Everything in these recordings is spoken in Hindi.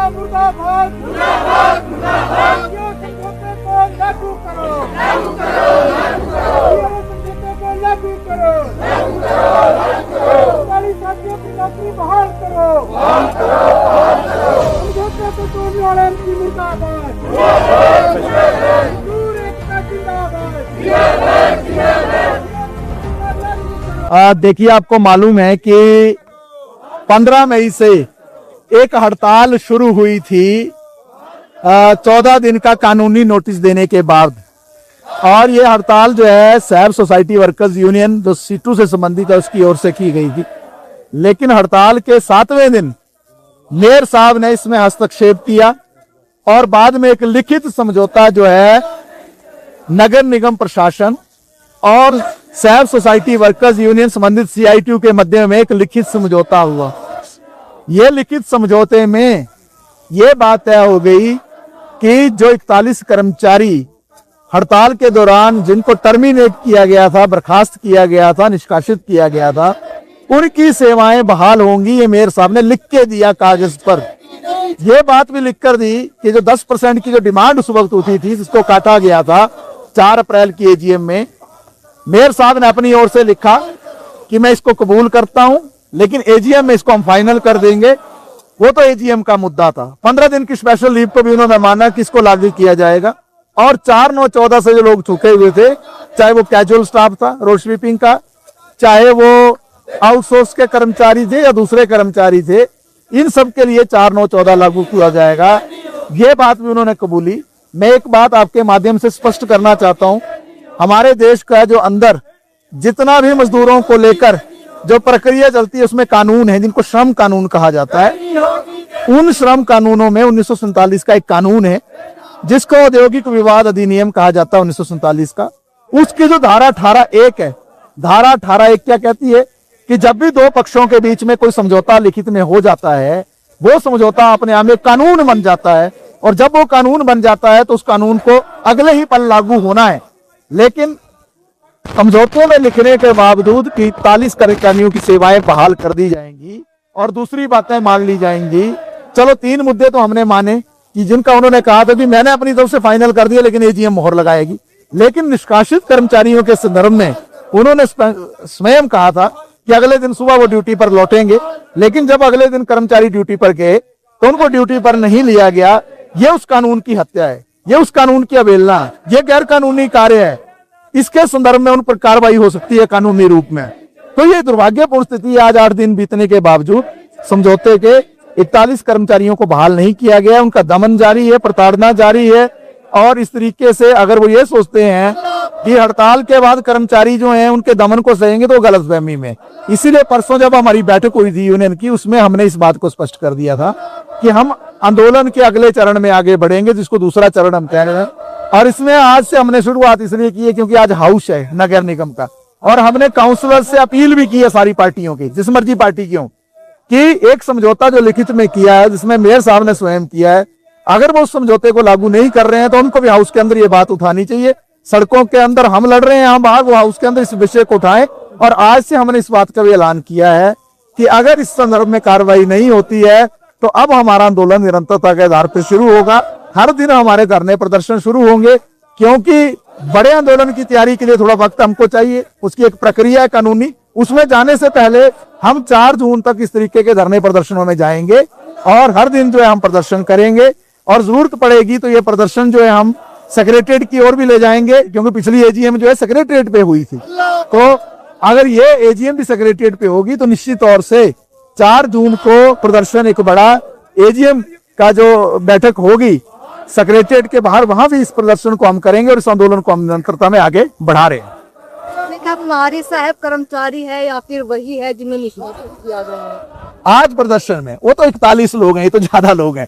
मुर्दाबाद समझौते को लागू करो, लागू करो, सरकारी साथियों की नौकरी बहाल करो, समझौते को तोड़ने वाले एमपी मुर्दाबाद, मजदूर एकता जिंदाबाद। देखिए, आपको मालूम है कि 15 मई से एक हड़ताल शुरू हुई थी 14 दिन का कानूनी नोटिस देने के बाद, और ये हड़ताल जो है सैब सोसाइटी वर्कर्स यूनियन जो सीटू से संबंधित है उसकी ओर से की गई थी। लेकिन हड़ताल के 7वें दिन मेयर साहब ने इसमें हस्तक्षेप किया और बाद में एक लिखित समझौता जो है नगर निगम प्रशासन और सैब सोसाइटी वर्कर्स यूनियन संबंधित CITU के मध्य में एक लिखित समझौता हुआ। ये लिखित समझौते में ये बात तय हो गई कि जो 41 कर्मचारी हड़ताल के दौरान जिनको टर्मिनेट किया गया था, बर्खास्त किया गया था, निष्कासित किया गया था, उनकी सेवाएं बहाल होंगी। ये मेयर साहब ने लिख के दिया कागज पर। ये बात भी लिख कर दी कि जो 10% की जो डिमांड उस वक्त उठी थी, जिसको काटा गया था 4 अप्रैल की AGM में, मेयर साहब ने अपनी ओर से लिखा कि मैं इसको कबूल करता हूं, लेकिन AGM में इसको हम फाइनल कर देंगे। वो तो AGM का मुद्दा था। 15 दिन की स्पेशल लीव को भी उन्होंने माना कि इसको लागू किया जाएगा। और 4/9/14 से जो लोग चुके हुए थे, चाहे वो कैजुअल स्टाफ था रोड स्वीपिंग का, चाहे वो आउटसोर्स के कर्मचारी थे या दूसरे कर्मचारी थे, इन सब के लिए 4/9/14 लागू किया जाएगा। ये बात भी उन्होंने कबूली। मैं एक बात आपके माध्यम से स्पष्ट करना चाहता हूं, हमारे देश का जो अंदर जितना भी मजदूरों को लेकर जो प्रक्रिया चलती है उसमें कानून है जिनको श्रम कानून कहा जाता है। उन श्रम कानूनों में 1947 का एक कानून है जिसको औद्योगिक विवाद अधिनियम कहा जाता है 1947 का। उसकी जो धारा 18(1) है, धारा 18(1) क्या कहती है कि जब भी दो पक्षों के बीच में कोई समझौता लिखित में हो जाता है, वो समझौता अपने आप में कानून बन जाता है, और जब वो कानून बन जाता है तो उस कानून को अगले ही पल लागू होना है। लेकिन समझौतों में लिखने के बावजूद कि 41 कर्मचारियों की सेवाएं बहाल कर दी जाएंगी और दूसरी बातें मान ली जाएंगी। चलो 3 मुद्दे तो हमने माने कि जिनका उन्होंने कहा था कि मैंने अपनी तरफ से फाइनल कर दिया, लेकिन AGM मोहर लगाएगी। लेकिन निष्कासित कर्मचारियों के संदर्भ में उन्होंने स्वयं कहा था कि अगले दिन सुबह वो ड्यूटी पर लौटेंगे, लेकिन जब अगले दिन कर्मचारी ड्यूटी पर गए तो उनको ड्यूटी पर नहीं लिया गया। ये उस कानून की हत्या है, ये उस कानून की अवहेलना है, ये गैर कानूनी कार्य है। इसके संदर्भ में उन पर कार्रवाई हो सकती है कानूनी रूप में। तो ये दुर्भाग्यपूर्ण स्थिति है। आज 8 दिन बीतने के बावजूद समझौते के 41 कर्मचारियों को बहाल नहीं किया गया, उनका दमन जारी है, प्रताड़ना जारी है। और इस तरीके से अगर वो ये सोचते हैं कि हड़ताल के बाद कर्मचारी जो हैं उनके दमन को सहेंगे, तो गलतफहमी में। इसीलिए परसों जब हमारी बैठक हुई थी यूनियन की, उसमें हमने इस बात को स्पष्ट कर दिया था कि हम आंदोलन के अगले चरण में आगे बढ़ेंगे, जिसको दूसरा चरण हम कह रहे हैं। और इसमें आज से हमने शुरुआत इसलिए की है क्योंकि आज हाउस है नगर निगम का, और हमने काउंसलर से अपील भी की है सारी पार्टियों की, जिस मर्जी पार्टी की हो, कि एक समझौता जो लिखित में किया है, जिसमें मेयर साहब ने स्वयं किया है, अगर वो उस समझौते को लागू नहीं कर रहे हैं तो उनको भी हाउस के अंदर ये बात उठानी चाहिए। सड़कों के अंदर हम लड़ रहे हैं, हम बाहर, वो हाउस के अंदर इस विषय को उठाएं। और आज से हमने इस बात का भी ऐलान किया है कि अगर इस संदर्भ में कार्रवाई नहीं होती है तो अब हमारा आंदोलन निरंतरता के आधार पर शुरू होगा। हर दिन हमारे धरने प्रदर्शन शुरू होंगे, क्योंकि बड़े आंदोलन की तैयारी के लिए थोड़ा वक्त हमको चाहिए। उसकी एक प्रक्रिया है कानूनी, उसमें जाने से पहले हम 4 जून तक इस तरीके के धरने प्रदर्शनों में जाएंगे और हर दिन जो है हम प्रदर्शन करेंगे। और जरूरत पड़ेगी तो ये प्रदर्शन जो है हम सेक्रेटरीट की ओर भी ले जाएंगे, क्योंकि पिछली AGM जो है सेक्रेटरीट पे हुई थी। तो अगर ये AGM भी सेक्रेटरीट पे होगी तो निश्चित तौर से 4 जून को प्रदर्शन, एक बड़ा AGM का जो बैठक होगी सेक्रेटरीट के बाहर, वहां भी इस प्रदर्शन को हम करेंगे और इस आंदोलन को हम निरंतरता में आगे बढ़ा रहे हैं। हमारे साहब कर्मचारी है या फिर वही है जिन्हें निष्कासित किया गया है? आज प्रदर्शन में वो तो 41 लोग हैं, ये तो ज्यादा लोग हैं।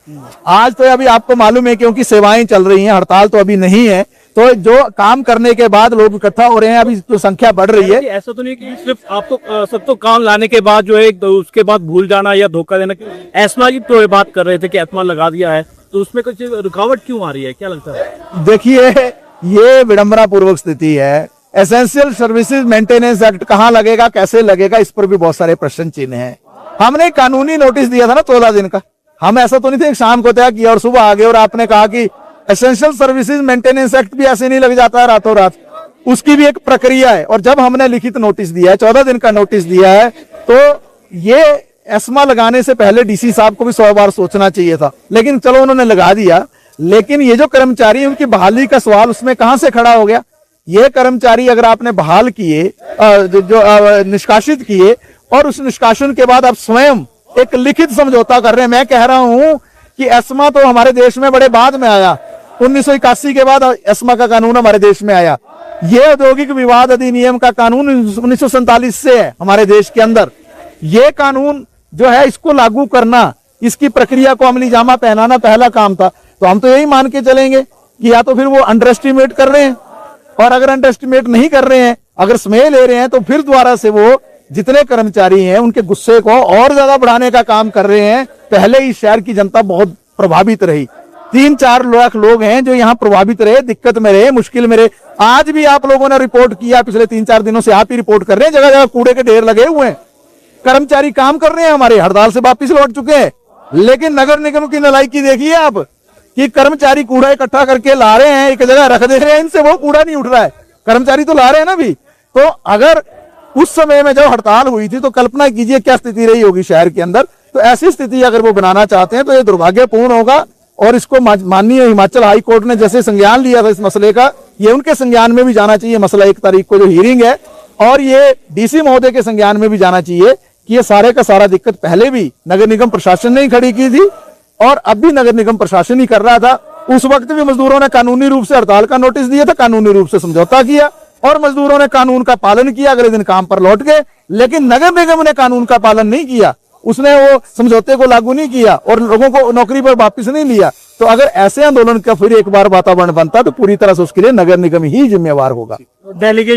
आज तो अभी आपको मालूम है क्योंकि सेवाएं चल रही हैं, हड़ताल तो अभी नहीं है, तो जो काम करने के बाद लोग इकट्ठा हो रहे हैं, अभी तो संख्या बढ़ रही है। ऐसा तो नहीं कि सिर्फ आपको सबको काम लाने के बाद जो है उसके बाद भूल जाना या धोखा देना। एस्मा की तो बात कर रहे थे कि एस्मा लगा दिया है, तो उसमें कुछ रुकावट क्यों आ रही है, क्या लगता है? देखिए, ये विडंबना पूर्वक स्थिति है। एसेंशियल सर्विसेज मेंटेनेंस एक्ट कहाँ लगेगा, कैसे लगेगा, इस पर भी बहुत सारे प्रश्न चिन्ह हैं। हमने कानूनी नोटिस दिया था ना 14 दिन का। हम ऐसा तो नहीं थे शाम को तय किया और सुबह आ गए और आपने कहा कि एसेंशियल सर्विसेज मेंटेनेंस एक्ट भी ऐसे नहीं लग जाता है रातों रात, उसकी भी एक प्रक्रिया है। और जब हमने लिखित नोटिस दिया है, 14 दिन का नोटिस दिया है, तो ये एस्मा लगाने से पहले डीसी साहब को भी 100 बार सोचना चाहिए था, लेकिन चलो उन्होंने लगा दिया। लेकिन ये जो कर्मचारी है उनकी बहाली का सवाल उसमें कहां से खड़ा हो गया? ये कर्मचारी अगर आपने बहाल किए, निष्कासित किए, और उस निष्कासन के बाद आप स्वयं एक लिखित समझौता कर रहे हैं। मैं कह रहा हूं कि एस्मा तो हमारे देश में बड़े बाद में आया, 1981 के बाद एस्मा का कानून हमारे देश में आया। ये औद्योगिक विवाद अधिनियम का कानून 1947 से है हमारे देश के अंदर। ये कानून जो है इसको लागू करना, इसकी प्रक्रिया को अमली जामा पहनाना पहला काम था। तो हम तो यही मान के चलेंगे कि या तो फिर वो अंडर एस्टिमेट कर रहे हैं, और अगर अंडर एस्टिमेट नहीं कर रहे हैं, अगर समय ले रहे हैं, तो फिर दोबारा से वो जितने कर्मचारी हैं उनके गुस्से को और ज्यादा बढ़ाने का काम कर रहे हैं। पहले ही शहर की जनता बहुत प्रभावित रही, 3-4 लाख लोग हैं जो यहाँ प्रभावित रहे, दिक्कत में रहे, मुश्किल में रहे। आज भी आप लोगों ने रिपोर्ट किया, पिछले 3-4 दिनों से आप ही रिपोर्ट कर रहे हैं, जगह जगह कूड़े के ढेर लगे हुए हैं। कर्मचारी काम कर रहे हैं, हमारे हड़ताल से वापिस लौट चुके हैं, लेकिन नगर निगम की नालायकी देखिए आप कि कर्मचारी कूड़ा इकट्ठा करके ला रहे हैं, एक जगह रख दे रहे हैं, इनसे वो कूड़ा नहीं उठ रहा है। कर्मचारी तो ला रहे हैं ना भी। तो अगर उस समय में जब हड़ताल हुई थी तो कल्पना कीजिए क्या स्थिति रही होगी शहर के अंदर। तो ऐसी स्थिति अगर वो बनाना चाहते हैं तो ये दुर्भाग्यपूर्ण होगा। और इसको माननीय हिमाचल हाई कोर्ट ने जैसे संज्ञान लिया था इस मसले का, ये उनके संज्ञान में भी जाना चाहिए मसला। 1 तारीख को जो हियरिंग है, और ये डीसी महोदय के संज्ञान में भी जाना चाहिए कि ये सारे का सारा दिक्कत पहले भी नगर निगम प्रशासन ने ही खड़ी की थी, और अब भी नगर निगम प्रशासन ही कर रहा था। उस वक्त भी मजदूरों ने कानूनी रूप से हड़ताल का नोटिस दिया था, कानूनी रूप से समझौता किया, और मजदूरों ने कानून का पालन किया, अगले दिन काम पर लौट गए। लेकिन नगर निगम ने कानून का पालन नहीं किया, उसने वो समझौते को लागू नहीं किया और लोगों को नौकरी पर वापस नहीं लिया। तो अगर ऐसे आंदोलन का फिर एक बार वातावरण बनता तो पूरी तरह से उसके लिए नगर निगम ही जिम्मेवार होगा। डेलीगेशन